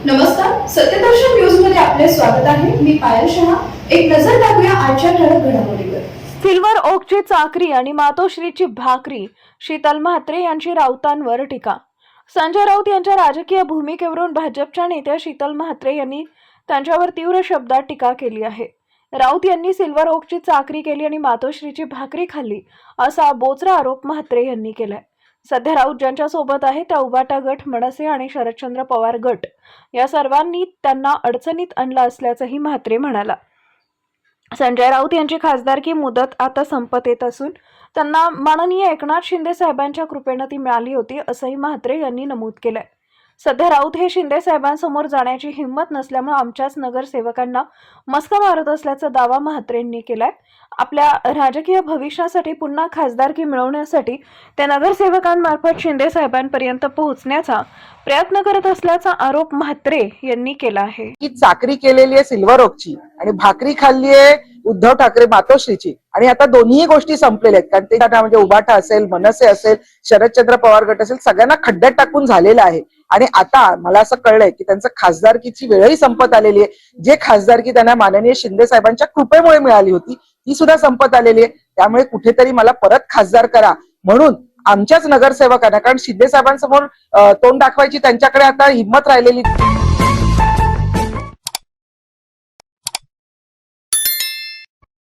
नमस्कार, सत्यदर्शन न्यूज मध्ये आपले स्वागत आहे. मी पायल शहा. एक नजर टाकूया आजच्या ठळक घडामोडीवर. सिल्वर ओकची चाकरी आणि मातोश्रीची भाकरी. शीतल म्हात्रे यांची राऊतांवर टीका. संजय राऊत यांच्या राजकीय भूमिकेवरून भाजपच्या नेत्या शीतल म्हात्रे यांनी त्यांच्यावर तीव्र शब्दात टीका केली आहे. राऊत यांनी सिल्वर ओकची चाकरी केली आणि मातोश्रीची भाकरी खाल्ली असा बोचरा आरोप म्हात्रे यांनी केलाय. सध्या राऊत ज्यांच्या सोबत आहे त्या उबाटा गट, मनसे आणि शरदचंद्र पवार गट या सर्वांनी त्यांना अडचणीत आणलं असल्याचंही म्हात्रे म्हणाला. संजय राऊत यांची खासदारकी मुदत आता संपत येत असून त्यांना माननीय एकनाथ शिंदे साहेबांच्या कृपेने ती मिळाली होती असंही म्हात्रे यांनी नमूद केलंय. सध्या राऊत हे शिंदे साहेबांसमोर जाण्याची हिंमत नसल्यामुळे आमच्याच नगरसेवकांना मस्का मारत असल्याचा दावा म्हात्रेंनी केलाय. आपल्या राजकीय भविष्यासाठी पुन्हा खासदारकी मिळवण्यासाठी ते नगरसेवकांमार्फत शिंदे साहेबांपर्यंत पोहोचण्याचा प्रयत्न करत असल्याचा आरोप म्हात्रे यांनी केला आहे. की चाकरी केलेली आहे सिल्वर ओकची आणि भाकरी खाल्ली आहे उद्धव ठाकरे मातोश्रीची, आणि आता दोन्ही गोष्टी संपलेल्या आहेत. कारण ते म्हणजे उबाटा असेल, मनसे असेल, शरदचंद्र पवार गट असेल, सगळ्यांना खड्ड्यात टाकून झालेलं आहे. आणि आता मला असं कळलंय की त्यांचं खासदारकीची वेळही संपत आलेली आहे. जे खासदारकी त्यांना माननीय शिंदे साहेबांच्या कृपेमुळे मिळाली होती ती सुद्धा संपत आलेली आहे. त्यामुळे कुठेतरी मला परत खासदार करा म्हणून आमच्याच नगरसेवकांना, कारण शिंदे साहेबांसमोर तोंड दाखवायची त्यांच्याकडे आता हिंमत राहिलेली